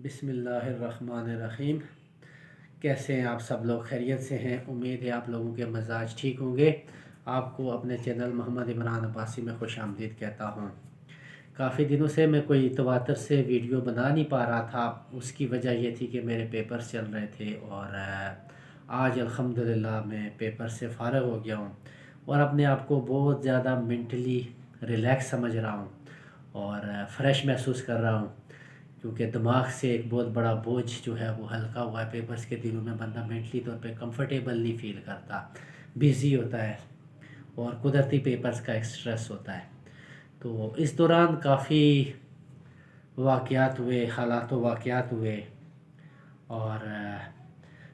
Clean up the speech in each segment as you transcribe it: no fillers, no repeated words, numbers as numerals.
بسم اللہ الرحمن الرحیم۔ کیسے ہیں آپ سب لوگ؟ خیریت سے ہیں؟ امید ہے آپ لوگوں کے مزاج ٹھیک ہوں گے۔ آپ کو اپنے چینل محمد عمران عباسی میں خوش آمدید کہتا ہوں۔ کافی دنوں سے میں کوئی تواتر سے ویڈیو بنا نہیں پا رہا تھا۔ اس کی وجہ یہ تھی کہ میرے پیپر چل رہے تھے اور آج الحمدللہ میں پیپر سے فارغ ہو گیا ہوں اور اپنے آپ کو بہت زیادہ مینٹلی ریلیکس سمجھ رہا ہوں اور فریش محسوس کر رہا ہوں، کیونکہ دماغ سے ایک بہت بڑا بوجھ جو ہے وہ ہلکا ہوا ہے۔ پیپرز کے دنوں میں بندہ مینٹلی طور پہ کمفرٹیبل نہیں فیل کرتا، بیزی ہوتا ہے اور قدرتی پیپرز کا ایک سٹریس ہوتا ہے۔ تو اس دوران کافی واقعات ہوئے، حالات و واقعات ہوئے اور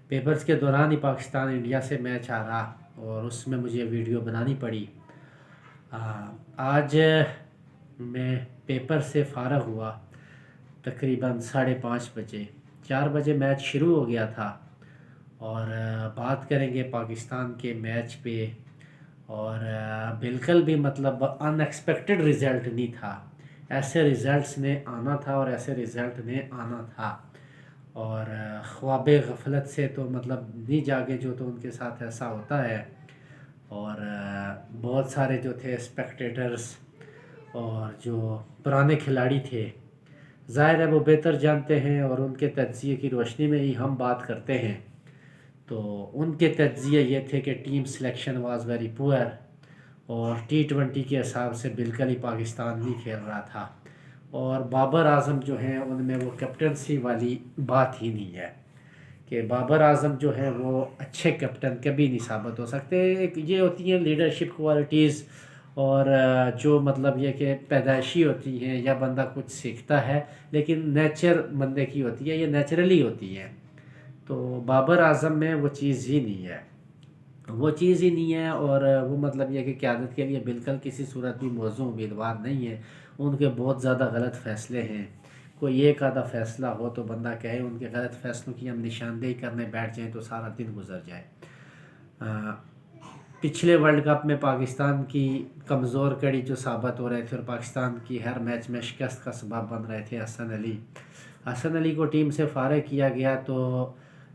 پیپرز کے دوران ہی پاکستان انڈیا سے میچ آ رہا اور اس میں مجھے ویڈیو بنانی پڑی۔ آج میں پیپر سے فارغ ہوا تقریباً 5:30 بجے، 4 بجے میچ شروع ہو گیا تھا اور بات کریں گے پاکستان کے میچ پہ۔ اور بالکل بھی مطلب ان ایکسپیکٹڈ رزلٹ نہیں تھا، ایسے رزلٹس نے آنا تھا اور ایسے رزلٹ نے آنا تھا اور خواب غفلت سے تو مطلب نہیں جاگے جو، تو ان کے ساتھ ایسا ہوتا ہے۔ اور بہت سارے جو تھے اسپیکٹیٹرز اور جو پرانے کھلاڑی تھے، ظاہر ہے وہ بہتر جانتے ہیں اور ان کے تجزیے کی روشنی میں ہی ہم بات کرتے ہیں۔ تو ان کے تجزیے یہ تھے کہ team selection was very poor اور T20 کے حساب سے بالکل ہی پاکستان نہیں کھیل رہا تھا اور بابر اعظم جو ہیں ان میں وہ کیپٹنسی والی بات ہی نہیں ہے کہ بابر اعظم جو ہیں وہ اچھے کیپٹن کبھی نہیں ثابت ہو سکتے۔ ایک یہ ہوتی ہیں لیڈرشپ کوالٹیز اور جو مطلب یہ کہ پیدائشی ہوتی ہیں یا بندہ کچھ سیکھتا ہے، لیکن نیچر بندے کی ہوتی ہے، یہ نیچرلی ہوتی ہے۔ تو بابر اعظم میں وہ چیز ہی نہیں ہے، وہ چیز ہی نہیں ہے اور وہ مطلب یہ کہ قیادت کے لیے بالکل کسی صورت بھی موزوں امیدوار نہیں ہے۔ ان کے بہت زیادہ غلط فیصلے ہیں، کوئی ایک آدھا فیصلہ ہو تو بندہ کہے ان کے غلط فیصلوں کی ہم نشاندہی کرنے بیٹھ جائیں تو سارا دن گزر جائے۔ پچھلے ورلڈ کپ میں پاکستان کی کمزور کڑی جو ثابت ہو رہے تھے اور پاکستان کی ہر میچ میں شکست کا سبب بن رہے تھے حسن علی کو ٹیم سے فارغ کیا گیا تو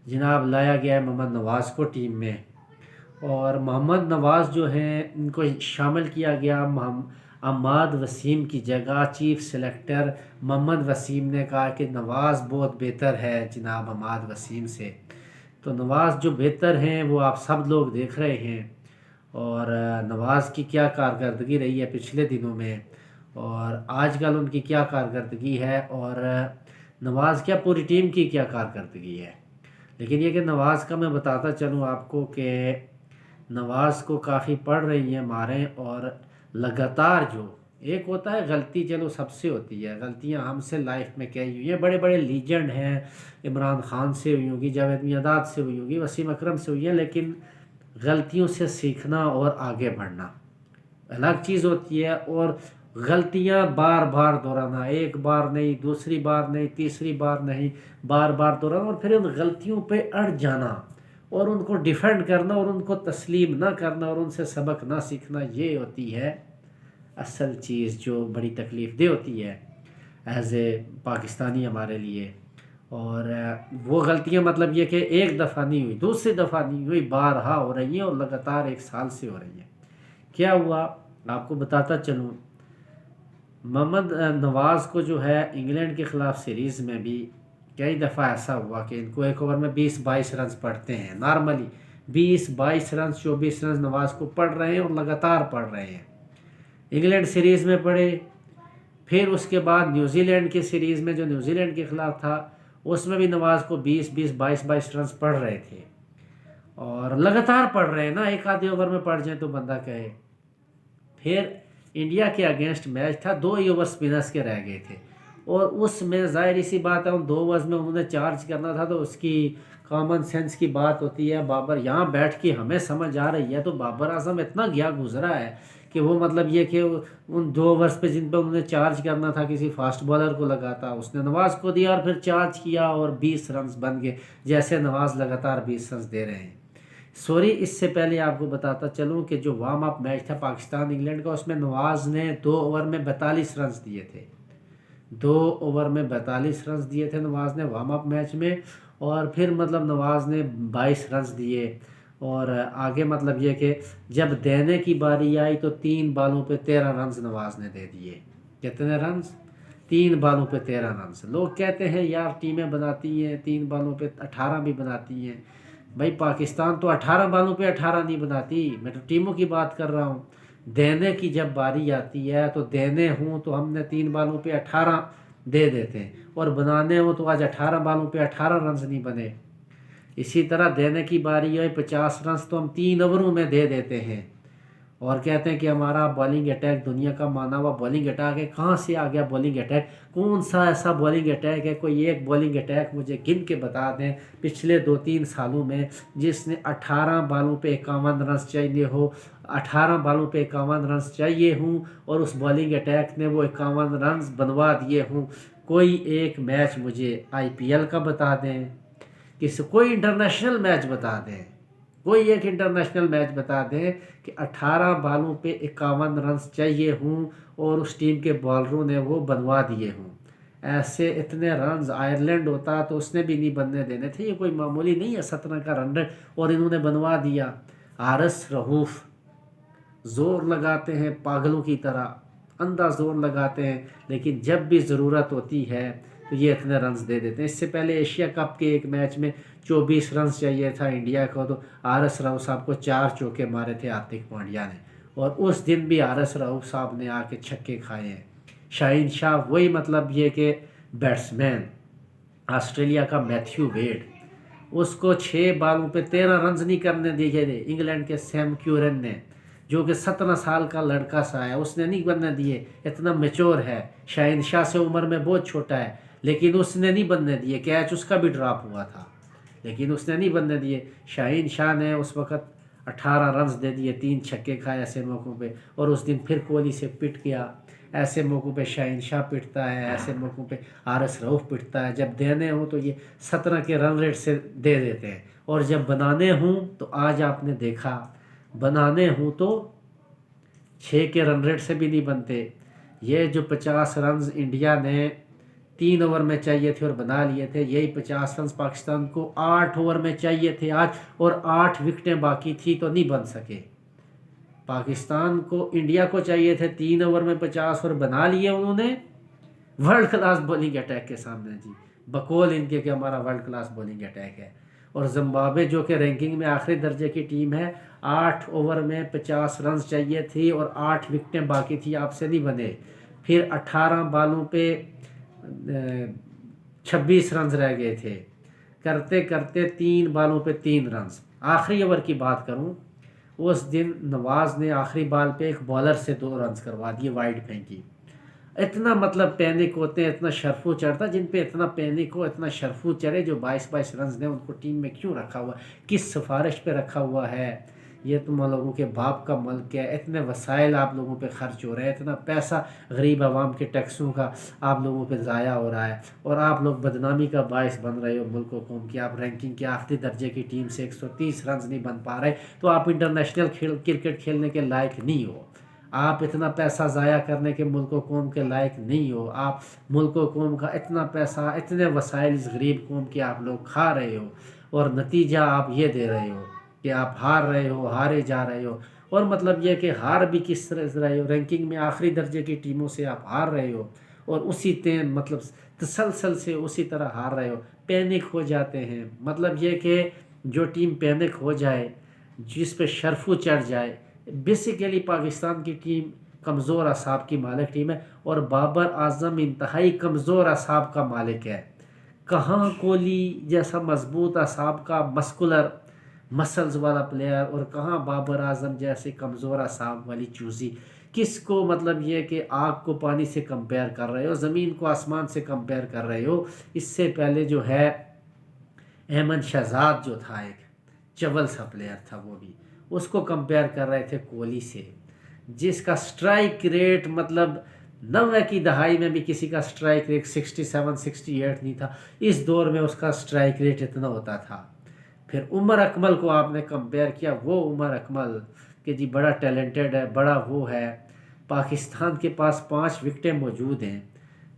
جناب لایا گیا ہے محمد نواز کو ٹیم میں، اور محمد نواز جو ہیں ان کو شامل کیا گیا عماد وسیم کی جگہ۔ چیف سلیکٹر محمد وسیم نے کہا کہ نواز بہت بہتر ہے جناب عماد وسیم سے۔ تو نواز جو بہتر ہیں وہ آپ سب لوگ دیکھ رہے ہیں اور نواز کی کیا کارکردگی رہی ہے پچھلے دنوں میں اور آج کل ان کی کیا کارکردگی ہے اور نواز کیا پوری ٹیم کی کیا کارکردگی ہے۔ لیکن یہ کہ نواز کا میں بتاتا چلوں آپ کو کہ نواز کو کافی پڑ رہی ہیں ماریں اور لگاتار جو ایک ہوتا ہے غلطی، چلو سب سے ہوتی ہے غلطیاں، ہم سے لائف میں کئی ہوئی ہیں، بڑے بڑے لیجنڈ ہیں، عمران خان سے ہوئی ہوگی، جاوید میاں سے ہوئی ہوگی، وسیم اکرم سے ہوئی ہے، لیکن غلطیوں سے سیکھنا اور آگے بڑھنا الگ چیز ہوتی ہے اور غلطیاں بار بار دہرانا، ایک بار نہیں، دوسری بار نہیں، تیسری بار نہیں، بار بار دہرانا اور پھر ان غلطیوں پہ اڑ جانا اور ان کو ڈیفینڈ کرنا اور ان کو تسلیم نہ کرنا اور ان سے سبق نہ سیکھنا، یہ ہوتی ہے اصل چیز جو بڑی تکلیف دہ ہوتی ہے ایز اے پاکستانی ہمارے لیے۔ اور وہ غلطیاں مطلب یہ کہ ایک دفعہ نہیں ہوئی، دوسری دفعہ نہیں ہوئی، بارہا ہو رہی ہیں اور لگاتار 1 سال سے ہو رہی ہیں۔ کیا ہوا آپ کو بتاتا چلوں، محمد نواز کو جو ہے انگلینڈ کے خلاف سیریز میں بھی کئی دفعہ ایسا ہوا کہ ان کو ایک اوور میں 20-22 رنز پڑتے ہیں، نارملی 20-22 رنز 24 رنز نواز کو پڑ رہے ہیں اور لگاتار پڑ رہے ہیں۔ انگلینڈ سیریز میں پڑے، پھر اس کے بعد نیوزی لینڈ کی سیریز میں جو نیوزی لینڈ کے خلاف تھا اس میں بھی نواز کو 20-22 رنز پڑ رہے تھے اور لگاتار پڑ رہے ہیں نا، ایک آدھے اوور میں پڑ جائیں تو بندہ کہے۔ پھر انڈیا کے اگینسٹ میچ تھا، 2 ہی اوور سپنرز کے رہ گئے تھے اور اس میں ظاہری سی بات ہے ان 2 اوورز میں انہوں نے چارج کرنا تھا، تو اس کی کامن سینس کی بات ہوتی ہے۔ بابر یہاں بیٹھ کے ہمیں سمجھ آ رہی ہے تو بابر اعظم اتنا گیا گزرا ہے کہ وہ مطلب یہ کہ ان 2 اوورز پہ جن پہ انہوں نے چارج کرنا تھا کسی فاسٹ بالر کو لگاتا، اس نے نواز کو دیا اور پھر چارج کیا اور 20 رنز بن گئے، جیسے نواز لگاتار 20 رنز دے رہے ہیں۔ سوری، اس سے پہلے آپ کو بتاتا چلوں کہ جو وارم اپ میچ تھا پاکستان انگلینڈ کا، اس میں نواز نے 2 اوور میں 42 رنز دیے تھے، 2 اوور میں 42 رنز دیے تھے نواز نے وارم اپ میچ میں، اور پھر مطلب نواز نے 22 رنز دیے، اور آگے مطلب یہ کہ جب دینے کی باری آئی تو 3 بالوں پہ 13 رنز نواز نے دے دیے۔ کتنے رنز؟ 3 بالوں پہ 13 رنز۔ لوگ کہتے ہیں یار ٹیمیں بناتی ہیں 3 بالوں پہ 18 بھی بناتی ہیں، بھائی پاکستان تو 18 بالوں پہ 18 نہیں بناتی، میں تو ٹیموں کی بات کر رہا ہوں۔ دینے کی جب باری آتی ہے تو دینے ہوں تو ہم نے 3 بالوں پہ 18 دے دیتے ہیں، اور بنانے ہوں تو آج 18 بالوں پہ 18 رنز نہیں بنے۔ اسی طرح دینے کی باری ہے 50 رنز تو ہم 3 اووروں میں دے دیتے ہیں، اور کہتے ہیں کہ ہمارا بالنگ اٹیک دنیا کا مانا ہوا بالنگ اٹیک ہے۔ کہاں سے آ گیا بالنگ اٹیک؟ کون سا ایسا بالنگ اٹیک ہے؟ کوئی ایک بالنگ اٹیک مجھے گن کے بتا دیں پچھلے 2-3 سالوں میں جس نے 18 بالوں پہ 51 رنز چاہیے ہو، 18 بالوں پہ 51 رنز چاہیے ہوں، اور اس بالنگ اٹیک نے وہ 51 رنز بنوا دیے ہوں۔ کوئی ایک میچ مجھے IPL کا بتا دیں، کوئی انٹرنیشنل میچ بتا دیں، کوئی ایک انٹرنیشنل میچ بتا دیں کہ 18 بالوں پہ 51 رنز چاہیے ہوں اور اس ٹیم کے بالروں نے وہ بنوا دیے ہوں۔ ایسے اتنے رنز آئرلینڈ ہوتا تو اس نے بھی نہیں بننے دینے تھے، یہ کوئی معمولی نہیں ہے 17 کا رن ریٹ، اور انہوں نے بنوا دیا۔ حارث رؤوف زور لگاتے ہیں پاگلوں کی طرح، اندھا زور لگاتے ہیں، لیکن جب بھی ضرورت ہوتی ہے تو یہ اتنے رنز دے دیتے ہیں۔ اس سے پہلے ایشیا کپ کے ایک میچ میں 24 رنز چاہیے تھا انڈیا کو، تو حارث رؤوف صاحب کو 4 چوکے مارے تھے ہاردک پانڈیا نے، اور اس دن بھی حارث رؤوف صاحب نے آ کے چھکے کھائے ہیں۔ شاہین شاہ وہی مطلب یہ کہ بیٹسمین آسٹریلیا کا میتھیو ویڈ، اس کو 6 بالوں پہ 13 رنز نہیں کرنے دیے تھے انگلینڈ کے سیم کیورن نے، جو کہ 17 سال کا لڑکا سا ہے، اس نے نہیں بننے دیے، اتنا میچور ہے، شاہین شاہ سے عمر میں بہت چھوٹا ہے، لیکن اس نے نہیں بننے دیے، کیچ اس کا بھی ڈراپ ہوا تھا لیکن اس نے نہیں بننے دیے۔ شاہین شاہ نے اس وقت 18 رنز دے دیے، 3 چھکے کھائے ایسے موقعوں پہ، اور اس دن پھر کوہلی سے پٹ گیا۔ ایسے موقعوں پہ شاہین شاہ پٹتا ہے، ایسے موقعوں پہ حارث رؤوف پٹتا ہے۔ جب دینے ہوں تو یہ 17 کے رن ریٹ سے دے دیتے ہیں، اور جب بنانے ہوں تو آج آپ نے دیکھا بنانے ہوں تو 6 کے رن ریٹ سے بھی نہیں بنتے۔ یہ جو 50 رنز انڈیا نے 3 اوور میں چاہیے تھے اور بنا لیے تھے، یہی 50 رنز پاکستان کو 8 اوور میں چاہیے تھے آج، اور 8 وکٹیں باقی تھی تو نہیں بن سکے۔ پاکستان کو انڈیا کو چاہیے تھے 3 اوور میں 50 اور بنا لیے انہوں نے ورلڈ کلاس بولنگ اٹیک کے سامنے، جی بقول ان کے کہ ہمارا ورلڈ کلاس بولنگ اٹیک ہے۔ اور زمبابوے جو کہ رینکنگ میں آخری درجے کی ٹیم ہے، 8 اوور میں 50 رنز چاہیے تھی اور 8 وکٹیں باقی تھی، آپ سے نہیں بنے۔ پھر 18 بالوں پہ 26 رنز رہ گئے تھے، کرتے کرتے 3 بالوں پہ 3 رنز۔ آخری اوور کی بات کروں، اس دن نواز نے آخری بال پہ ایک بالر سے 2 رنز کروا دیے، وائڈ پھینکی۔ اتنا مطلب پینک ہوتے ہیں، اتنا شرفو چڑھتا، جن پہ اتنا پینک ہو، اتنا شرفو چڑھے، جو 22 رنز نے ان کو ٹیم میں کیوں رکھا ہوا، کس سفارش پہ رکھا ہوا ہے؟ یہ تم لوگوں کے باپ کا ملک ہے، اتنے وسائل آپ لوگوں پہ خرچ ہو رہے ہیں، اتنا پیسہ غریب عوام کے ٹیکسوں کا آپ لوگوں پہ ضائع ہو رہا ہے، اور آپ لوگ بدنامی کا باعث بن رہے ہو ملک و قوم کی۔ آپ رینکنگ کے آخری درجے کی ٹیم سے 130 رنز نہیں بن پا رہے، تو آپ انٹرنیشنل کرکٹ کھیلنے کے لائق نہیں ہو۔ آپ اتنا پیسہ ضائع کرنے کے ملک و قوم کے لائق نہیں ہو۔ آپ ملک و قوم کا اتنا پیسہ، اتنے وسائل اس غریب قوم کے آپ لوگ کھا رہے ہو، اور نتیجہ آپ یہ دے رہے ہو کہ آپ ہار رہے ہو، ہارے جا رہے ہو۔ اور مطلب یہ کہ ہار بھی کس طرح سے رہے ہو، رینکنگ میں آخری درجے کی ٹیموں سے آپ ہار رہے ہو، اور اسی مطلب تسلسل سے اسی طرح ہار رہے ہو، پینک ہو جاتے ہیں۔ مطلب یہ کہ جو ٹیم پینک ہو جائے، جس پہ شرفو چڑھ جائے، بیسیکلی پاکستان کی ٹیم کمزور اعصاب کی مالک ٹیم ہے، اور بابر اعظم انتہائی کمزور اعصاب کا مالک ہے۔ کہاں کوہلی جیسا مضبوط اعصاب کا مسکولر مسلز والا پلیئر، اور کہاں بابر اعظم جیسے کمزور اعصاب والی چوزی۔ کس کو مطلب یہ کہ آگ کو پانی سے کمپیئر کر رہے ہو، زمین کو آسمان سے کمپیئر کر رہے ہو۔ اس سے پہلے جو ہے احمد شہزاد جو تھا، ایک چول سا پلیئر تھا، وہ بھی اس کو کمپیئر کر رہے تھے کوہلی سے، جس کا سٹرائک ریٹ مطلب 90 کی دہائی میں بھی کسی کا سٹرائک ریٹ 67 68 نہیں تھا، اس دور میں اس کا سٹرائک ریٹ اتنا ہوتا تھا۔ پھر عمر اکمل کو آپ نے کمپیئر کیا، وہ عمر اکمل کہ جی بڑا ٹیلنٹڈ ہے، بڑا وہ ہے، پاکستان کے پاس 5 وکٹیں موجود ہیں،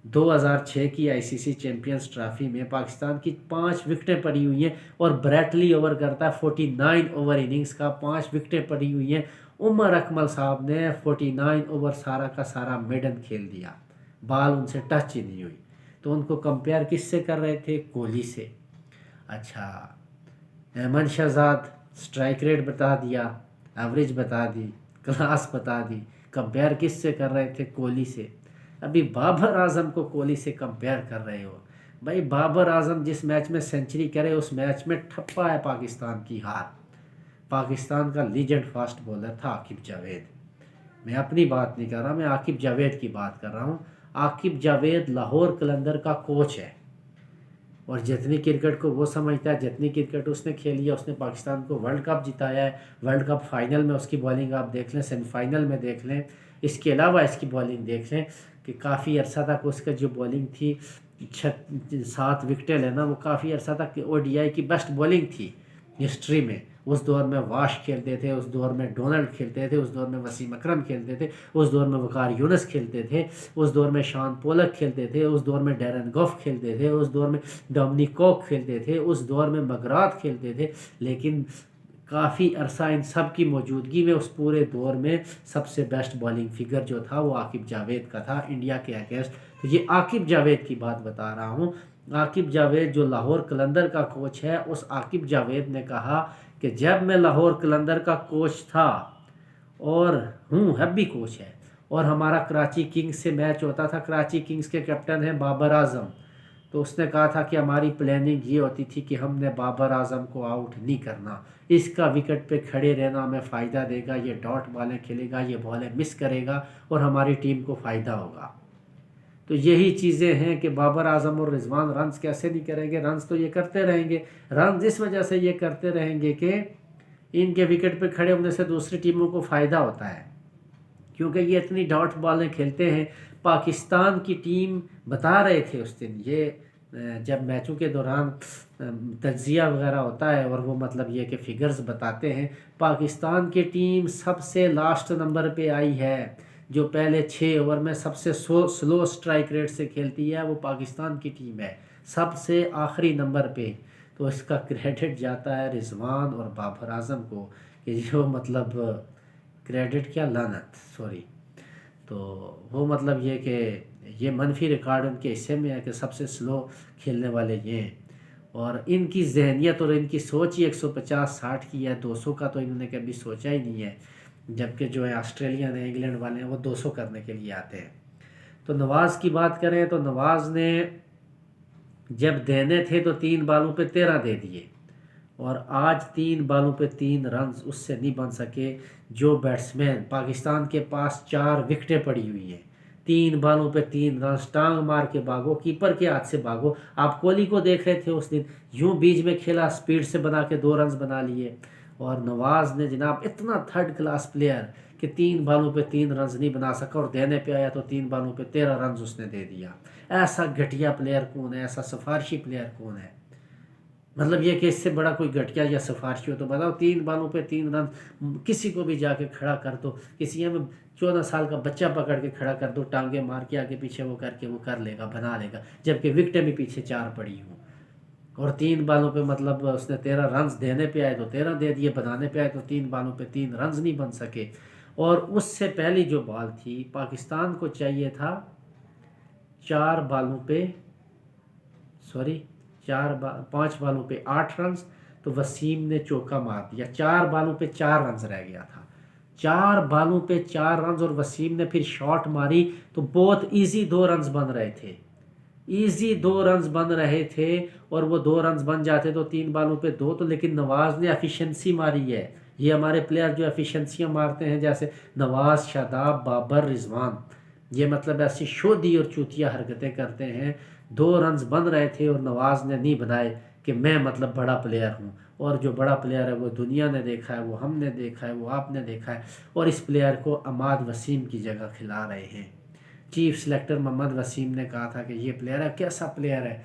2006 کی ICC چیمپئنز ٹرافی میں پاکستان کی 5 وکٹیں پڑی ہوئی ہیں، اور بریٹلی اوور کرتا ہے 49 اوور اننگز کا، 5 وکٹیں پڑی ہوئی ہیں۔ عمر اکمل صاحب نے 49 اوور سارا کا سارا میڈن کھیل دیا، بال ان سے ٹچ ہی نہیں ہوئی۔ تو ان کو کمپیئر کس سے کر رہے تھے؟ کوہلی سے۔ اچھا، احمد شہزاد سٹرائک ریٹ بتا دیا، ایوریج بتا دی، کلاس بتا دی، کمپیئر کس سے کر رہے تھے؟ کوہلی سے۔ ابھی بابر اعظم کو کوہلی سے کمپیئر کر رہے ہو؟ بھائی بابر اعظم جس میچ میں سینچری کرے اس میچ میں ٹھپا ہے پاکستان کی ہار۔ پاکستان کا لیجنڈ فاسٹ بولر تھا عاقب جاوید۔ میں اپنی بات نہیں کر رہا، میں عاقب جاوید کی بات کر رہا ہوں۔ عاقب جاوید لاہور قلندر کا کوچ ہے، اور جتنی کرکٹ کو وہ سمجھتا ہے، جتنی کرکٹ اس نے کھیلی ہے، اس نے پاکستان کو ورلڈ کپ جتایا ہے۔ ورلڈ کپ فائنل میں اس کی بالنگ آپ دیکھ لیں، سیمی فائنل میں دیکھ لیں، اس کے علاوہ اس کی بالنگ دیکھ لیں کہ کافی عرصہ تک اس کا جو بالنگ تھی 7 وکٹیں لینا، وہ کافی عرصہ تک ODI کی بیسٹ بالنگ تھی ہسٹری میں۔ اس دور میں واش کھیلتے تھے، اس دور میں ڈونلڈ کھیلتے تھے، اس دور میں وسیم اکرم کھیلتے تھے، اس دور میں وقار یونس کھیلتے تھے، اس دور میں شان پولک کھیلتے تھے، اس دور میں ڈیرن گوف کھیلتے تھے، اس دور میں ڈومنک کوک کھیلتے تھے، اس دور میں مگرات کھیلتے تھے۔ لیکن کافی عرصہ ان سب کی موجودگی میں اس پورے دور میں سب سے بیسٹ بالنگ فگر جو تھا وہ عاقب جاوید کا تھا انڈیا کے اگینسٹ۔ تو یہ عاقب جاوید کی بات بتا رہا ہوں۔ عاقب جاوید جو لاہور قلندر کا کوچ ہے، اس عاقب جاوید نے کہا کہ جب میں لاہور قلندر کا کوچ تھا، اور اب بھی کوچ ہے، اور ہمارا کراچی کنگز سے میچ ہوتا تھا، کراچی کنگز کے کیپٹن ہیں بابر اعظم، تو اس نے کہا تھا کہ ہماری پلاننگ یہ ہوتی تھی کہ ہم نے بابر اعظم کو آؤٹ نہیں کرنا، اس کا وکٹ پہ کھڑے رہنا ہمیں فائدہ دے گا، یہ ڈاٹ بالیں کھیلے گا، یہ بالیں مس کرے گا، اور ہماری ٹیم کو فائدہ ہوگا۔ تو یہی چیزیں ہیں کہ بابر اعظم اور رضوان رنز کیسے نہیں کریں گے؟ رنز تو یہ کرتے رہیں گے، رنز اس وجہ سے یہ کرتے رہیں گے کہ ان کے وکٹ پہ کھڑے ہونے سے دوسری ٹیموں کو فائدہ ہوتا ہے، کیونکہ یہ اتنی ڈاٹ بالیں کھیلتے ہیں۔ پاکستان کی ٹیم بتا رہے تھے اس دن، یہ جب میچوں کے دوران تجزیہ وغیرہ ہوتا ہے، اور وہ مطلب یہ کہ فگرز بتاتے ہیں، پاکستان کی ٹیم سب سے لاسٹ نمبر پہ آئی ہے، جو پہلے 6 اوور میں سب سے سلو سٹرائک ریٹ سے کھیلتی ہے وہ پاکستان کی ٹیم ہے، سب سے آخری نمبر پہ۔ تو اس کا کریڈٹ جاتا ہے رضوان اور بابر اعظم کو، کہ جو مطلب کریڈٹ کیا، لعنت، سوری، تو وہ مطلب یہ کہ یہ منفی ریکارڈ ان کے حصے میں ہے کہ سب سے سلو کھیلنے والے یہ ہیں، اور ان کی ذہنیت اور ان کی سوچ ہی 150-60 کی ہے، 200 کا تو انہوں نے کبھی سوچا ہی نہیں ہے، جبکہ جو ہے آسٹریلین ہیں، انگلینڈ والے ہیں، وہ 200 کرنے کے لیے آتے ہیں۔ تو نواز کی بات کریں تو نواز نے جب دینے تھے تو 3 بالوں پہ 13 دے دیے، اور آج 3 بالوں پہ 3 رنز اس سے نہیں بن سکے۔ جو بیٹسمین پاکستان کے پاس 4 وکٹیں پڑی ہوئی ہیں، 3 بالوں پہ 3 رنز، ٹانگ مار کے بھاگو، کیپر کے ہاتھ سے بھاگو۔ آپ کوہلی کو دیکھ رہے تھے اس دن، یوں بیچ میں کھیلا، سپیڈ سے بنا کے 2 رنز بنا لیے۔ اور نواز نے جناب اتنا تھرڈ کلاس پلیئر کہ 3 بالوں پہ 3 رنز نہیں بنا سکا، اور دینے پہ آیا تو 3 بالوں پہ 13 رنز اس نے دے دیا۔ ایسا گھٹیا پلیئر کون ہے؟ ایسا سفارشی پلیئر کون ہے؟ مطلب یہ کہ اس سے بڑا کوئی گھٹیا یا سفارشی ہو تو بتاؤ۔ 3 بالوں پہ 3 رن، کسی کو بھی جا کے کھڑا کر دو، کسی میں 14 سال کا بچہ پکڑ کے کھڑا کر دو، ٹانگیں مار کے آگے پیچھے وہ کر کے وہ کر لے گا، بنا لے گا، جبکہ وکٹیں بھی پیچھے 4 پڑی ہوں، اور 3 بالوں پہ مطلب اس نے 13 رنز دینے پہ آئے تو 13 دے دیے، بنانے پہ آئے تو 3 بالوں پہ 3 رنز نہیں بن سکے۔ اور اس سے پہلی جو بال تھی، پاکستان کو چاہیے تھا 4 بالوں پہ 5 بالوں پہ 8 رنز، تو وسیم نے چوکا مار دیا، 4 بالوں پہ 4 رنز رہ گیا تھا، 4 بالوں پہ 4 رنز، اور وسیم نے پھر شاٹ ماری تو بہت ایزی 2 رنز بن رہے تھے، ایزی 2 رنز بن رہے تھے، اور وہ 2 رنز بن جاتے تو 3 بالوں پہ 2، تو لیکن نواز نے ایفیشنسی ماری ہے۔ یہ ہمارے پلیئر جو ایفیشنسیاں مارتے ہیں، جیسے نواز، شاداب، بابر، رضوان، یہ مطلب ایسی شودھی اور چوتیا حرکتیں کرتے ہیں۔ 2 رنز بن رہے تھے اور نواز نے نہیں بنائے کہ میں مطلب بڑا پلیئر ہوں، اور جو بڑا پلیئر ہے وہ دنیا نے دیکھا ہے، وہ ہم نے دیکھا ہے، وہ آپ نے دیکھا ہے، اور اس پلیئر کو عماد وسیم کی جگہ کھلا رہے ہیں۔ چیف سلیکٹر محمد وسیم نے کہا تھا کہ یہ پلیئر ہے، کیسا پلیئر ہے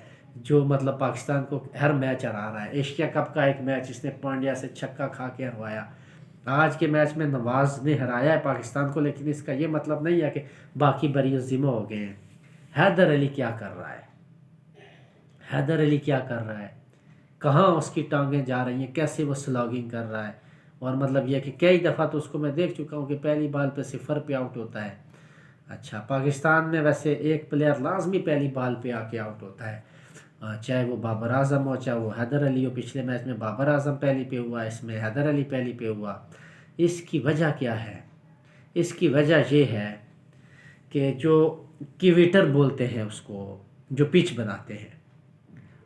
جو مطلب پاکستان کو ہر میچ ہرا رہا ہے۔ ایشیا کپ کا ایک میچ اس نے پانڈیا سے چھکا کھا کے ہروایا، آج کے میچ میں نواز نے ہرایا ہے پاکستان کو، لیکن اس کا یہ مطلب نہیں ہے کہ باقی بری الذمہ ہو گئے ہیں۔ حیدر علی کیا کر رہا ہے، حیدر علی کیا کر رہا ہے، کہاں اس کی ٹانگیں جا رہی ہیں، کیسے وہ سلاگنگ کر رہا ہے. اور مطلب یہ کہ کئی دفعہ تو اس کو میں دیکھ چکا ہوں کہ پہلی بال پہ 0 پہ آؤٹ ہوتا ہے. اچھا، پاکستان میں ویسے ایک پلیئر لازمی پہلی بال پہ آ کے آؤٹ ہوتا ہے، چاہے وہ بابر اعظم ہو چاہے وہ حیدر علی ہو. پچھلے میچ میں بابر اعظم پہلی پہ ہوا، اس میں حیدر علی پہلی پہ ہوا. اس کی وجہ کیا ہے؟ اس کی وجہ یہ ہے کہ جو کیویٹر بولتے ہیں اس کو، جو پچ بناتے ہیں.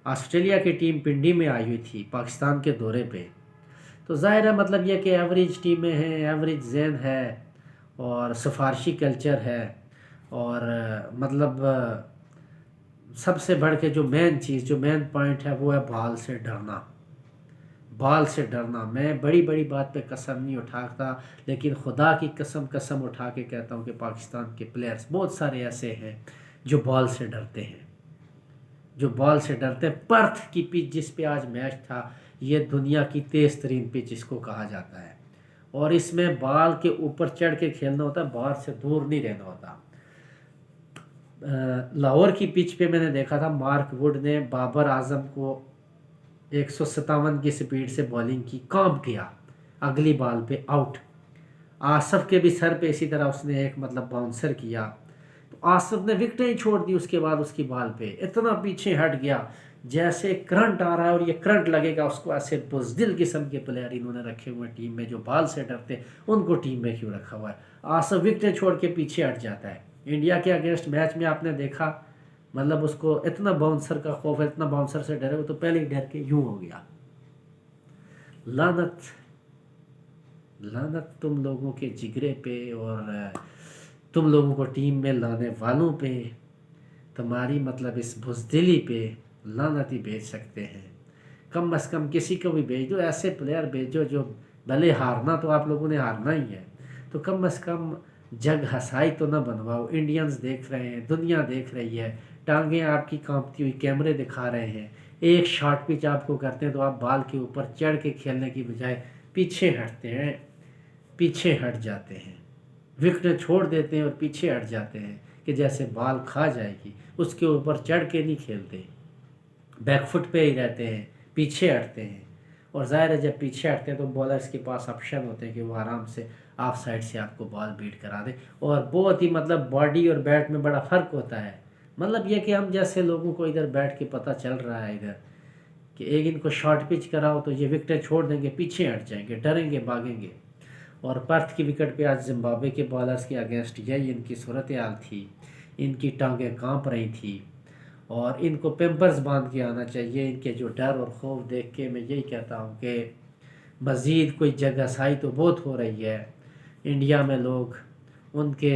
آسٹریلیا کی ٹیم پنڈی میں آئی ہوئی تھی پاکستان کے دورے پہ، تو ظاہر ہے مطلب یہ کہ ایوریج ٹیمیں ہیں، ایوریج ذہن ہے اور سفارشی کلچر ہے. اور مطلب سب سے بڑھ کے جو مین چیز، جو مین پوائنٹ ہے وہ ہے بال سے ڈرنا. بال سے ڈرنا. میں بڑی بڑی بات پہ قسم نہیں اٹھاتا، لیکن خدا کی قسم اٹھا کے کہتا ہوں کہ پاکستان کے پلیئرز بہت سارے ایسے ہیں جو بال سے ڈرتے ہیں، جو بال سے ڈرتے ہیں. پرتھ کی پچ جس پہ آج میچ تھا، یہ دنیا کی تیز ترین پچ اس کو کہا جاتا ہے، اور اس میں بال کے اوپر چڑھ کے کھیلنا ہوتا ہے، بال سے دور نہیں رہنا ہوتا. لاہور کی پچ پہ میں نے دیکھا تھا مارک ووڈ نے بابر اعظم کو 157 کی سپیڈ سے بالنگ کی، کانپ گیا، اگلی بال پہ آؤٹ. آصف کے بھی سر پہ اسی طرح اس نے ایک مطلب باؤنسر کیا، تو آصف نے وکٹیں ہی چھوڑ دی. اس کے بعد اس کی بال پہ اتنا پیچھے ہٹ گیا جیسے کرنٹ آ رہا ہے، اور یہ کرنٹ لگے گا اس کو. ایسے بزدل قسم کے پلیئر انہوں نے رکھے ہوئے ٹیم میں جو بال سے ڈرتے، ان کو ٹیم میں کیوں رکھا ہوا ہے؟ آصف وکٹیں چھوڑ کے پیچھے ہٹ جاتا ہے. انڈیا کے اگینسٹ میچ میں آپ نے دیکھا، مطلب اس کو اتنا باؤنسر کا خوف ہے، اتنا باؤنسر سے ڈرے، وہ تو پہلے ہی ڈر کے یوں ہو گیا. لعنت لعنت تم لوگوں کے جگرے پہ اور تم لوگوں کو ٹیم میں لانے والوں پہ، تمہاری مطلب اس بزدلی پہ لعنت ہی بھیج سکتے ہیں. کم از کم کسی کو بھی بھیج دو، ایسے پلیئر بھیجو جو بھلے ہارنا تو آپ لوگوں نے ہارنا ہی ہے، تو کم از کم جگ ہسائی تو نہ بنواؤ. انڈینز دیکھ رہے ہیں، دنیا دیکھ رہی ہے، ٹانگیں آپ کی کانپتی ہوئی کیمرے دکھا رہے ہیں. ایک شارٹ پچ آپ کو کرتے ہیں تو آپ بال کے اوپر چڑھ کے کھیلنے کی بجائے پیچھے ہٹتے ہیں، پیچھے ہٹ جاتے ہیں، وکٹیں چھوڑ دیتے ہیں اور پیچھے ہٹ جاتے ہیں کہ جیسے بال کھا جائے گی. اس کے اوپر چڑھ کے نہیں کھیلتے، بیک فٹ پہ ہی رہتے ہیں، پیچھے ہٹتے ہیں. اور ظاہر ہے جب پیچھے ہٹتے ہیں تو بالرز کے پاس آپشن ہوتے ہیں کہ وہ آرام سے آف سائڈ سے آپ کو بال بیٹ کرا دے. اور بہت ہی مطلب باڈی اور بیٹ میں بڑا فرق ہوتا ہے. مطلب یہ کہ ہم جیسے لوگوں کو ادھر بیٹھ کے پتہ چل رہا ہے ادھر کہ ایک ان کو شارٹ پچ کراؤ تو یہ وکٹیں چھوڑ دیں گے، پیچھے ہٹ جائیں گے، ڈریں گے، بھاگیں گے. اور پرتھ کی وکٹ پہ آج زمبابوے کے بالرز کے اگینسٹ یہی ان کی صورتحال تھی. ان کی ٹانگیں کانپ رہی تھی، اور ان کو پیمپرز باندھ کے آنا چاہیے. ان کے جو ڈر اور خوف دیکھ کے میں یہی کہتا ہوں کہ مزید کوئی جگہ سائی تو بہت ہو رہی ہے. انڈیا میں لوگ، ان کے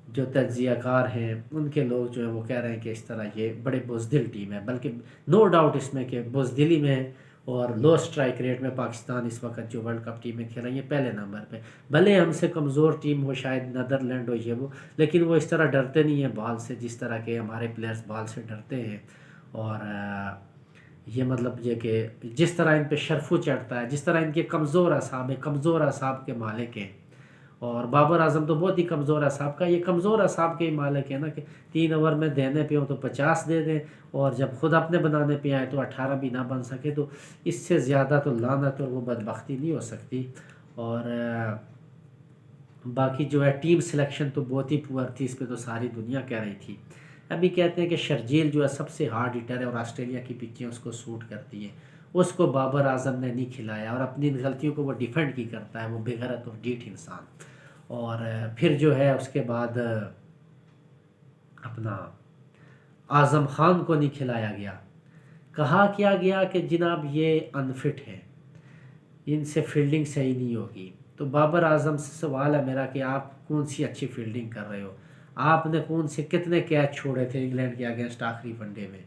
جو تجزیہ کار ہیں، ان کے لوگ جو ہیں وہ کہہ رہے ہیں کہ اس طرح یہ بڑے بزدل ٹیم ہے. بلکہ نو ڈاؤٹ اس میں کہ بزدلی میں اور لو سٹرائک ریٹ میں پاکستان اس وقت جو ورلڈ کپ ٹیمیں کھیل رہی ہیں پہلے نمبر پہ. بھلے ہم سے کمزور ٹیم ہو، شاید نیدرلینڈ ہو یہ وہ، لیکن وہ اس طرح ڈرتے نہیں ہیں بال سے جس طرح کے ہمارے پلیئرز بال سے ڈرتے ہیں. اور یہ مطلب یہ کہ جس طرح ان پہ شرفو چڑھتا ہے، جس طرح ان کے کمزور اعصاب ہیں، کمزور اعصاب کے مالک ہیں. اور بابر اعظم تو بہت ہی کمزور اعصاب کا، یہ کمزور اعصاب کے ہی مالک ہے نا کہ 3 اوور میں دینے پہ ہو تو 50 دے دیں، اور جب خود اپنے بنانے پہ آئے تو 18 بھی نہ بن سکے. تو اس سے زیادہ تو لعنت اور وہ بدبختی نہیں ہو سکتی. اور باقی جو ہے ٹیم سلیکشن تو بہت ہی پور تھی، اس پہ تو ساری دنیا کہہ رہی تھی. ابھی کہتے ہیں کہ شرجیل جو ہے سب سے ہارڈ ہٹر ہے اور آسٹریلیا کی پچیں اس کو سوٹ کرتی ہیں. اس کو بابر اعظم نے نہیں کھلایا، اور اپنی غلطیوں کو وہ ڈیفینڈ کی کرتا ہے، وہ بے غیرت اور ڈھیٹ انسان. اور پھر جو ہے اس کے بعد اپنا اعظم خان کو نہیں کھلایا گیا. کہا کیا گیا کہ جناب یہ انفٹ ہیں، ان سے فیلڈنگ صحیح نہیں ہوگی. تو بابر اعظم سے سوال ہے میرا کہ آپ کون سی اچھی فیلڈنگ کر رہے ہو؟ آپ نے کون سے کتنے کیچ چھوڑے تھے انگلینڈ کے اگینسٹ آخری ون ڈے میں؟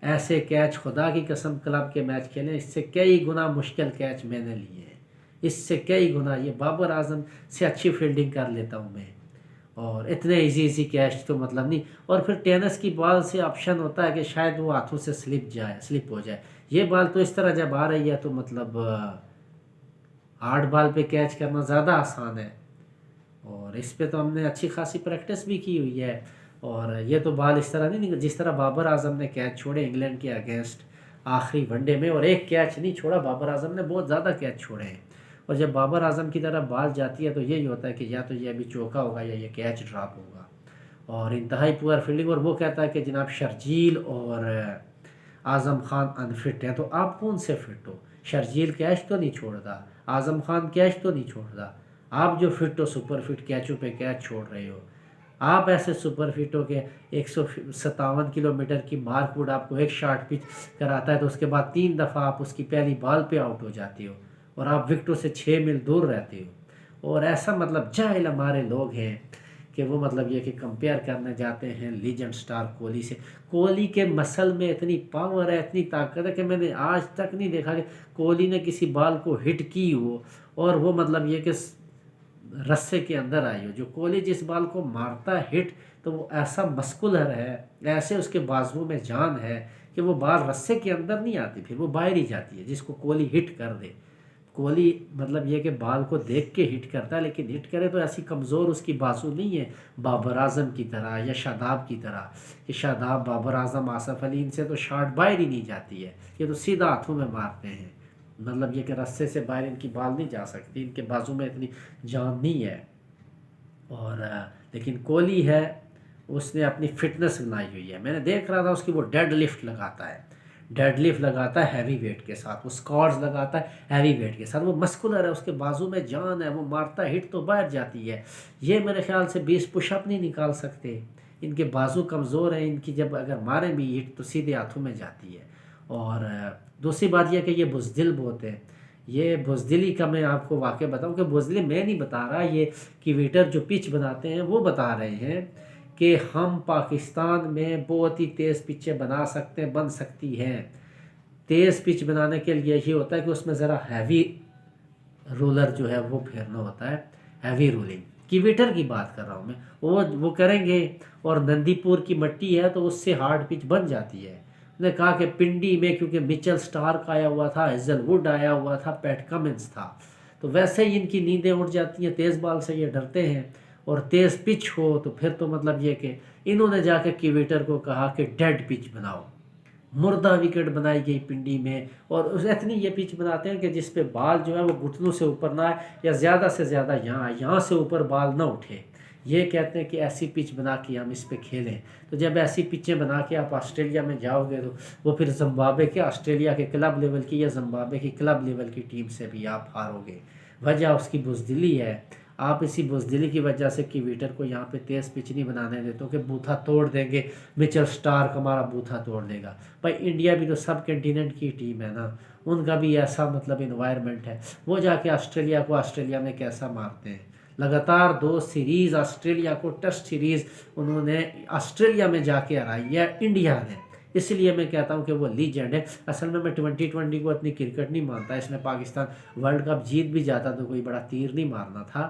ایسے کیچ خدا کی قسم کلب کے میچ کھیلیں، اس سے کئی گنا مشکل کیچ میں نے لیے ہیں، اس سے کئی گنا. یہ بابر اعظم سے اچھی فیلڈنگ کر لیتا ہوں میں، اور اتنے ایزی کیچ تو مطلب نہیں. اور پھر ٹینس کی بال سے آپشن ہوتا ہے کہ شاید وہ ہاتھوں سے سلپ ہو جائے. یہ بال تو اس طرح جب آ رہی ہے تو مطلب ہارڈ بال پہ کیچ کرنا زیادہ آسان ہے، اور اس پہ تو ہم نے اچھی خاصی پریکٹس بھی کی ہوئی ہے. اور یہ تو بال اس طرح نہیں جس طرح بابر اعظم نے کیچ چھوڑے انگلینڈ کے اگینسٹ آخری ون ڈے میں، اور ایک کیچ نہیں چھوڑا، بابر اعظم نے بہت زیادہ کیچ چھوڑے ہیں، اور جب بابر اعظم کی طرح بال جاتی ہے تو یہی ہوتا ہے کہ یا تو یہ ابھی چوکا ہوگا یا یہ کیچ ڈراپ ہوگا، اور انتہائی پور فیلڈنگ۔ اور وہ کہتا ہے کہ جناب شرجیل اور اعظم خان انفٹ ہیں، تو آپ کون سے فٹ ہو؟ شرجیل کیچ تو نہیں چھوڑتا، اعظم خان کیچ تو نہیں چھوڑتا، آپ جو فٹ ہو سپر فٹ کیچوں پہ کیچ چھوڑ رہے ہو، آپ ایسے سپر فٹ ہو کہ 157 کلومیٹر کی مارک وڈ آپ کو ایک شارٹ پچ کراتا ہے تو اس کے بعد 3 دفعہ آپ اس کی پہلی بال پہ آؤٹ ہو جاتے ہو، اور آپ وکٹوں سے 6 میل دور رہتے ہو، اور ایسا مطلب جاہل ہمارے لوگ ہیں کہ وہ مطلب یہ کہ کمپیئر کرنے جاتے ہیں لیجنڈ سٹار کوہلی سے۔ کوہلی کے مسل میں اتنی پاور ہے، اتنی طاقت ہے کہ میں نے آج تک نہیں دیکھا کہ کوہلی نے کسی بال کو ہٹ کی ہو اور وہ مطلب یہ کہ رسے کے اندر آئی ہو۔ جو کوہلی جس بال کو مارتا ہے ہٹ تو وہ ایسا مسکولر ہے، ایسے اس کے بازو میں جان ہے کہ وہ بال رسے کے اندر نہیں آتی، پھر وہ باہر ہی جاتی ہے جس کو کوہلی ہٹ کر دے۔ کوہلی مطلب یہ کہ بال کو دیکھ کے ہٹ کرتا ہے، لیکن ہٹ کرے تو ایسی کمزور اس کی بازو نہیں ہے بابر اعظم کی طرح یا شاداب کی طرح، کہ شاداب، بابر اعظم، آصف علی، ان سے تو شاٹ باہر ہی نہیں جاتی ہے، یہ تو سیدھا ہاتھوں میں مارتے ہیں، مطلب یہ کہ رسے سے باہر ان کی بال نہیں جا سکتی، ان کے بازو میں اتنی جان نہیں ہے۔ اور لیکن کوہلی ہے، اس نے اپنی فٹنس بنائی ہوئی ہے، میں نے دیکھ رہا تھا اس کی، وہ ڈیڈ لفٹ لگاتا ہے، ڈیڈ لفٹ لگاتا ہے ہیوی ویٹ کے ساتھ، وہ اسکواڈز لگاتا ہے ہیوی ویٹ کے ساتھ، وہ مسکولر ہے، اس کے بازو میں جان ہے، وہ مارتا ہے ہٹ تو باہر جاتی ہے۔ یہ میرے خیال سے 20 پش اپ نہیں نکال سکتے، ان کے بازو کمزور ہیں، ان کی جب اگر ماریں بھی ہٹ تو سیدھے ہاتھوں میں جاتی ہے۔ اور دوسری بات یہ کہ یہ بزدل بہت ہے، یہ بزدلی کا میں آپ کو واقعہ بتاؤں کہ بزدلی میں نہیں بتا رہا، یہ کیویٹر جو پچ بناتے ہیں وہ بتا رہے ہیں کہ ہم پاکستان میں بہت ہی تیز پچیں بنا سکتے ہیں، بن سکتی ہیں۔ تیز پچ بنانے کے لیے یہ ہوتا ہے کہ اس میں ذرا ہیوی رولر جو ہے وہ پھیرنا ہوتا ہے، ہیوی رولنگ، کیویٹر کی بات کر رہا ہوں میں، وہ کریں گے، اور نندی پور کی مٹی ہے تو اس سے ہارڈ پچ بن جاتی ہے۔ نے کہا کہ پنڈی میں کیونکہ مچل سٹارک آیا ہوا تھا، ہیزل ووڈ آیا ہوا تھا، پیٹ کمنس تھا، تو ویسے ہی ان کی نیندیں اٹھ جاتی ہیں، تیز بال سے یہ ڈرتے ہیں، اور تیز پچ ہو تو پھر تو مطلب یہ کہ انہوں نے جا کے کیویٹر کو کہا کہ ڈیڈ پچ بناؤ، مردہ وکٹ بنائی گئی پنڈی میں، اور اتنی یہ پچ بناتے ہیں کہ جس پہ بال جو ہے وہ گھٹنوں سے اوپر نہ آئے، یا زیادہ سے زیادہ یہاں سے اوپر بال نہ اٹھے، یہ کہتے ہیں کہ ایسی پچ بنا کے ہم اس پہ کھیلیں۔ تو جب ایسی پچیں بنا کے آپ آسٹریلیا میں جاؤ گے تو وہ پھر زمبابوے کے، آسٹریلیا کے کلب لیول کی یا زمبابوے کی کلب لیول کی ٹیم سے بھی آپ ہارو گے، وجہ اس کی بزدلی ہے۔ آپ اسی بزدلی کی وجہ سے کیویٹر کو یہاں پہ تیز پچ نہیں بنانے دیتے کہ بوتھا توڑ دیں گے، مچل سٹارک ہمارا بوتھا توڑ دے گا۔ بھائی انڈیا بھی تو سب کنٹیننٹ کی ٹیم ہے نا، ان کا بھی ایسا مطلب انوائرمنٹ ہے، وہ جا کے آسٹریلیا کو آسٹریلیا میں کیسا مارتے ہیں۔ لگاتار 2 سیریز آسٹریلیا کو، ٹیسٹ سیریز انہوں نے آسٹریلیا میں جا کے ہرائی ہے انڈیا نے، اس لیے میں کہتا ہوں کہ وہ لیجنڈ ہے۔ اصل میں 2020 کو اتنی کرکٹ نہیں مانتا، اس میں پاکستان ورلڈ کپ جیت بھی جاتا تو کوئی بڑا تیر نہیں مارنا تھا،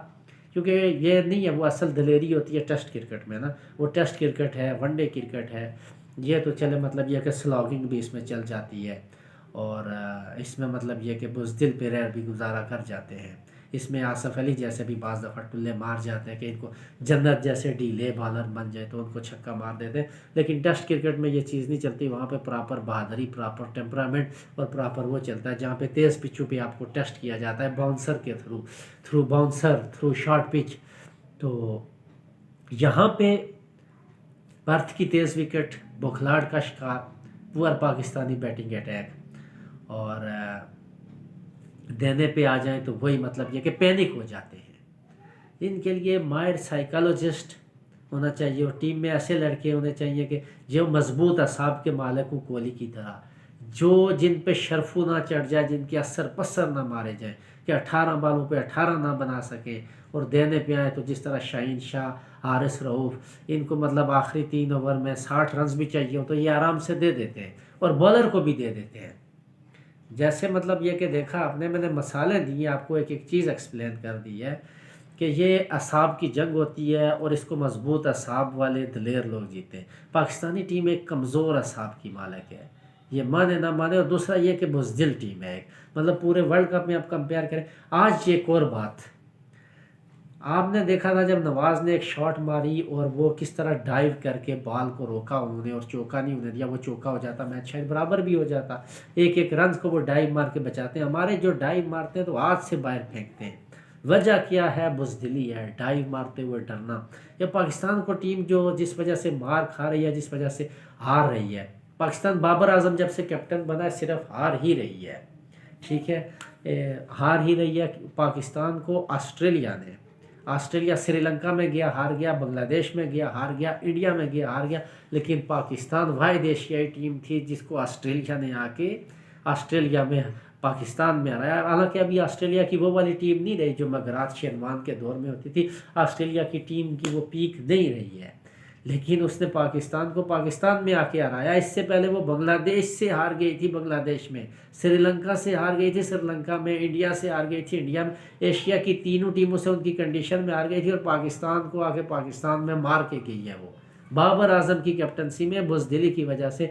کیونکہ یہ نہیں ہے، وہ اصل دلیری ہوتی ہے ٹیسٹ کرکٹ میں نا، وہ ٹیسٹ کرکٹ ہے، ون ڈے کرکٹ ہے، یہ تو چلے مطلب یہ کہ سلاگنگ بھی اس میں چل جاتی ہے، اور اس میں مطلب یہ کہ بزدل پلیئر بھی گزارا کر جاتے ہیں۔ اس میں آصف علی جیسے بھی بعض دفعہ ٹلے مار جاتے ہیں کہ ان کو جنت جیسے ڈیلے بالر بن جائے تو ان کو چھکا مار دیتے ہیں، لیکن ٹیسٹ کرکٹ میں یہ چیز نہیں چلتی، وہاں پہ پراپر بہادری، پراپر ٹیمپرامنٹ اور پراپر وہ چلتا ہے، جہاں پہ تیز پچوں پہ آپ کو ٹیسٹ کیا جاتا ہے باؤنسر کے through bouncer, through short pitch. تو یہاں پہ برتھ کی تیز وکٹ، بوکھلاڑ کا شکار، پور پاکستانی بیٹنگ اٹیک، اور دینے پہ آ جائیں تو وہی مطلب یہ کہ پینک ہو جاتے ہیں۔ ان کے لیے ماہر سائیکالوجسٹ ہونا چاہیے، اور ٹیم میں ایسے لڑکے ہونے چاہیے کہ جو مضبوط اعصاب کے مالک ہوں، کوہلی کی طرح، جو جن پہ شرفو نہ چڑھ جائے، جن کے اثر پسر نہ مارے جائیں، کہ 18 بالوں پہ 18 نہ بنا سکیں، اور دینے پہ آئیں تو جس طرح شاہین شاہ، حارث رؤوف، ان کو مطلب آخری 3 اوور میں 60 رنز بھی چاہیے ہو تو یہ آرام سے دے دیتے ہیں، اور بولر کو بھی دے دیتے ہیں۔ جیسے مطلب یہ کہ دیکھا آپ نے، میں نے مثالیں دی ہیں آپ کو، ایک چیز ایکسپلین کر دی ہے کہ یہ اعصاب کی جنگ ہوتی ہے، اور اس کو مضبوط اعصاب والے دلیر لوگ جیتے ہیں۔ پاکستانی ٹیم ایک کمزور اعصاب کی مالک ہے، یہ مانے نہ مانے، اور دوسرا یہ کہ بزدل ٹیم ہے ایک، مطلب پورے ورلڈ کپ میں آپ کمپیئر کریں۔ آج ایک اور بات، آپ نے دیکھا تھا جب نواز نے ایک شاٹ ماری اور وہ کس طرح ڈائیو کر کے بال کو روکا انہوں نے اور چوکا نہیں انہیں دیا، وہ چوکا ہو جاتا میچ شاید برابر بھی ہو جاتا۔ ایک ایک رنز کو وہ ڈائیو مار کے بچاتے ہیں، ہمارے جو ڈائیو مارتے ہیں تو ہاتھ سے باہر پھینکتے ہیں۔ وجہ کیا ہے؟ بزدلی ہے، ڈائیو مارتے ہوئے ڈرنا۔ یہ پاکستان کو ٹیم جو جس وجہ سے مار کھا رہی ہے، جس وجہ سے ہار رہی ہے، پاکستان بابر اعظم جب سے کیپٹن بنا ہے صرف ہار ہی رہی ہے، ٹھیک ہے، ہار ہی رہی ہے۔ پاکستان کو آسٹریلیا سری لنکا میں گیا ہار گیا، بنگلہ دیش میں گیا ہار گیا، انڈیا میں گیا ہار گیا، لیکن پاکستان واحد ایشیائی ٹیم تھی جس کو آسٹریلیا نے آ کے آسٹریلیا میں پاکستان میں ہرایا۔ حالانکہ ابھی آسٹریلیا کی وہ والی ٹیم نہیں رہی جو مگرات شینوان کے دور میں ہوتی تھی، آسٹریلیا کی ٹیم کی وہ پیک نہیں رہی ہے، لیکن اس نے پاکستان کو پاکستان میں آ کے ہرایا۔ اس سے پہلے وہ بنگلہ دیش سے ہار گئی تھی، بنگلہ دیش میں سری لنکا سے ہار گئی تھی، سری لنکا میں انڈیا سے ہار گئی تھی، انڈیا میں ایشیا کی تینوں ٹیموں سے ان کی کنڈیشن میں ہار گئی تھی، اور پاکستان کو آ کے پاکستان میں مار کے گئی ہے وہ بابر اعظم کی کیپٹنسی میں، بزدلی کی وجہ سے۔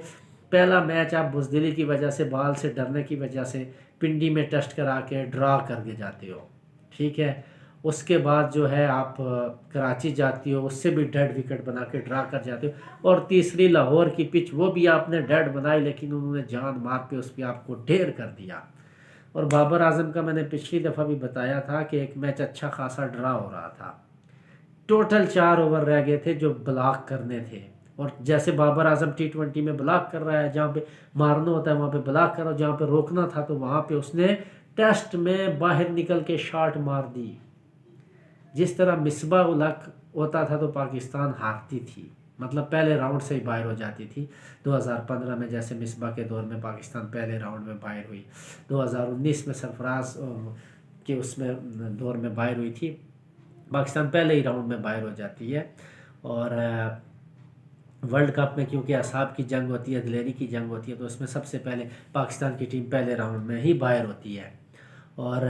پہلا میچ آپ بزدلی کی وجہ سے، بال سے ڈرنے کی وجہ سے پنڈی میں ٹیسٹ کرا کے ڈرا کر کے جاتے ہو، ٹھیک ہے۔ اس کے بعد جو ہے آپ کراچی جاتی ہو، اس سے بھی ڈیڈ وکٹ بنا کے ڈرا کر جاتے ہو، اور تیسری لاہور کی پچ وہ بھی آپ نے ڈیڈ بنائی، لیکن انہوں نے جان مار کے اس پہ آپ کو ڈھیر کر دیا۔ اور بابر اعظم کا میں نے پچھلی دفعہ بھی بتایا تھا کہ ایک میچ اچھا خاصا ڈرا ہو رہا تھا، ٹوٹل 4 اوور رہ گئے تھے جو بلاک کرنے تھے، اور جیسے بابر اعظم T20 میں بلاک کر رہا ہے، جہاں پہ مارنا ہوتا ہے وہاں پہ بلاک کرو، جہاں پہ روکنا تھا تو وہاں پہ اس نے ٹیسٹ میں باہر نکل کے شاٹ مار دی۔ جس طرح مصباح الحق ہوتا تھا تو پاکستان ہارتی تھی، مطلب پہلے راؤنڈ سے ہی باہر ہو جاتی تھی۔ 2015 میں جیسے مصباح کے دور میں پاکستان پہلے راؤنڈ میں باہر ہوئی، 2019 میں سرفراز کے اس میں دور میں باہر ہوئی تھی، پاکستان پہلے ہی راؤنڈ میں باہر ہو جاتی ہے۔ اور ورلڈ کپ میں کیونکہ اعصاب کی جنگ ہوتی ہے، دلیری کی جنگ ہوتی ہے، تو اس میں سب سے پہلے پاکستان کی ٹیم پہلے راؤنڈ میں ہی باہر ہوتی ہے۔ اور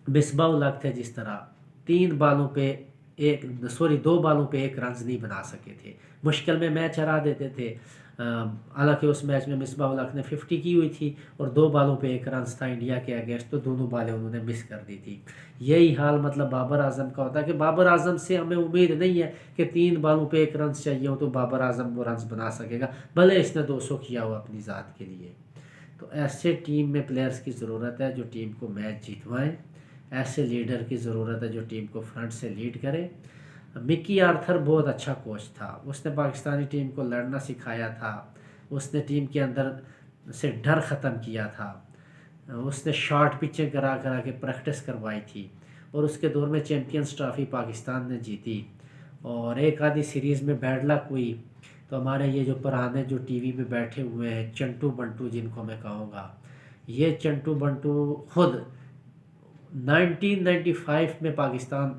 مصباح الحق تھے جس طرح 2 بالوں پہ 1 رنز نہیں بنا سکے تھے، مشکل میں میچ ہرا دیتے تھے۔ حالانکہ اس میچ میں مصباح الحق نے 50 کی ہوئی تھی اور 2 بالوں پہ 1 رنز تھا انڈیا کے اگینسٹ، تو دونوں بالیں انہوں نے مس کر دی تھی۔ یہی حال مطلب بابر اعظم کا ہوتا ہے کہ بابر اعظم سے ہمیں امید نہیں ہے کہ 3 بالوں پہ 1 رنز چاہیے ہو تو بابر اعظم وہ رنز بنا سکے گا، بھلے اس نے 200 کیا ہو اپنی ذات کے لیے۔ تو ایسے ٹیم میں پلیئرز کی ضرورت ہے جو ٹیم کو میچ جیتوائیں، ایسے لیڈر کی ضرورت ہے جو ٹیم کو فرنٹ سے لیڈ کرے۔ مکی آرتھر بہت اچھا کوچ تھا، اس نے پاکستانی ٹیم کو لڑنا سکھایا تھا، اس نے ٹیم کے اندر سے ڈر ختم کیا تھا، اس نے شارٹ پچیں کرا کے پریکٹس کروائی تھی، اور اس کے دور میں چیمپئنز ٹرافی پاکستان نے جیتی۔ اور ایک آدھی سیریز میں بیڈ لک ہوئی تو ہمارے یہ جو پرانے جو ٹی وی پہ بیٹھے ہوئے ہیں چنٹو بنٹو جن کو میں کہوں گا، یہ چنٹو بنٹو خود 1995 میں پاکستان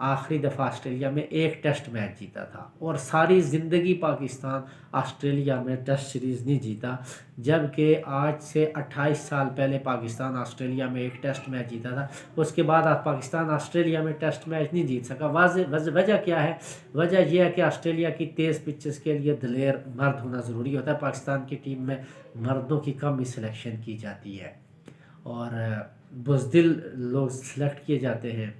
آخری دفعہ آسٹریلیا میں 1 ٹیسٹ میچ جیتا تھا، اور ساری زندگی پاکستان آسٹریلیا میں ٹیسٹ سیریز نہیں جیتا، جبکہ آج سے 28 سال پہلے پاکستان آسٹریلیا میں 1 ٹیسٹ میچ جیتا تھا۔ اس کے بعد پاکستان آسٹریلیا میں ٹیسٹ میچ نہیں جیت سکا۔ وجہ کیا ہے؟ وجہ یہ ہے کہ آسٹریلیا کی تیز پچز کے لیے دلیر مرد ہونا ضروری ہوتا ہے، پاکستان کی ٹیم میں مردوں کی کم ہی سلیکشن کی جاتی ہے، اور بزدل لوگ سلیکٹ کیے جاتے ہیں،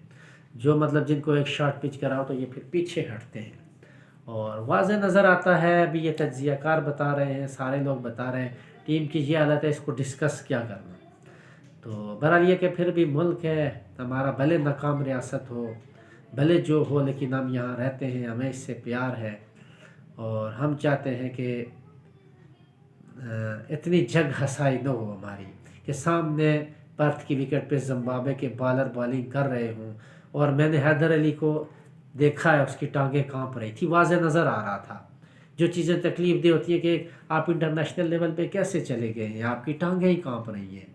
جو مطلب جن کو ایک شارٹ پچ کراؤ تو یہ پھر پیچھے ہٹتے ہیں، اور واضح نظر آتا ہے۔ ابھی یہ تجزیہ کار بتا رہے ہیں، سارے لوگ بتا رہے ہیں ٹیم کی یہ حالت ہے، اس کو ڈسکس کیا کرنا۔ تو بہرحال یہ کہ پھر بھی ملک ہے ہمارا، بھلے ناکام ریاست ہو، بھلے جو ہو، لیکن ہم یہاں رہتے ہیں، ہمیں اس سے پیار ہے، اور ہم چاہتے ہیں کہ اتنی جگ ہسائی نہ ہو ہماری کہ سامنے پرتھ کی وکٹ پہ زمبابوے کے بالر بالنگ کر رہے ہوں، اور میں نے حیدر علی کو دیکھا ہے، اس کی ٹانگیں کانپ رہی تھی، واضح نظر آ رہا تھا۔ جو چیزیں تکلیف دہ ہوتی ہے کہ آپ انٹرنیشنل لیول پہ کیسے چلے گئے ہیں، آپ کی ٹانگیں ہی کانپ رہی ہیں،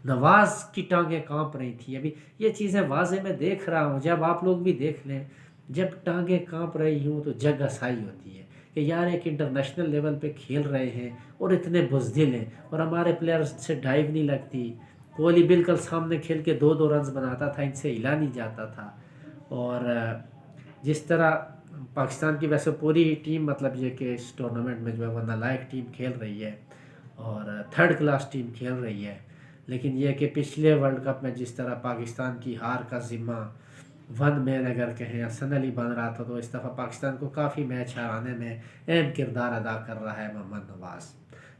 نواز کی ٹانگیں کانپ رہی تھی، ابھی یہ چیزیں واضح میں دیکھ رہا ہوں، جب آپ لوگ بھی دیکھ لیں، جب ٹانگیں کانپ رہی ہوں تو جگ ہسائی ہوتی ہے کہ یار ایک انٹرنیشنل لیول پہ کھیل رہے ہیں اور اتنے بزدل ہیں، اور ہمارے پلیئرز سے ڈائیو نہیں لگتی۔ کوہلی بالکل سامنے کھیل کے 2 رنز بناتا تھا، ان سے ہلا نہیں جاتا تھا، اور جس طرح پاکستان کی ویسے پوری ٹیم مطلب یہ کہ اس ٹورنامنٹ میں جو ہے وہ نالائق ٹیم کھیل رہی ہے اور 3rd کلاس ٹیم کھیل رہی ہے، لیکن یہ کہ پچھلے ورلڈ کپ میں جس طرح پاکستان کی ہار کا ذمہ ون مین اگر کہیں حسن علی بن رہا تھا، تو اس دفعہ پاکستان کو کافی میچ ہرانے میں اہم کردار ادا کر رہا ہے محمد نواز۔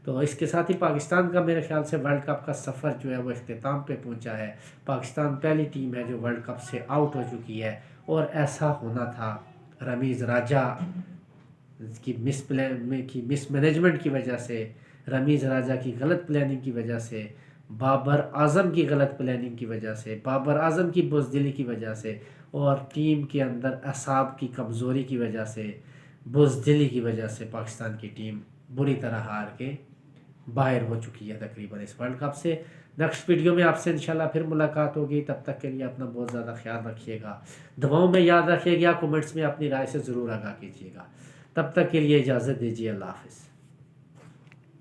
تو اس کے ساتھ ہی پاکستان کا میرے خیال سے ورلڈ کپ کا سفر جو ہے وہ اختتام پہ پہنچا ہے۔ پاکستان پہلی ٹیم ہے جو ورلڈ کپ سے آؤٹ ہو چکی ہے، اور ایسا ہونا تھا۔ رمیز راجہ کی مس مینجمنٹ کی وجہ سے، رمیز راجہ کی غلط پلاننگ کی وجہ سے، بابر اعظم کی غلط پلاننگ کی وجہ سے، بابر اعظم کی بزدلی کی وجہ سے، اور ٹیم کے اندر اعصاب کی کمزوری کی وجہ سے، بزدلی کی وجہ سے پاکستان کی ٹیم بری طرح ہار کے باہر ہو چکی ہے تقریباً اس ورلڈ کپ سے۔ نیکسٹ ویڈیو میں آپ سے انشاءاللہ پھر ملاقات ہوگی، تب تک کے لیے اپنا بہت زیادہ خیال رکھیے گا، دعاؤں میں یاد رکھیے گا، کومنٹس میں اپنی رائے سے ضرور آگاہ کیجیے گا۔ تب تک کے لیے اجازت دیجیے، اللہ حافظ۔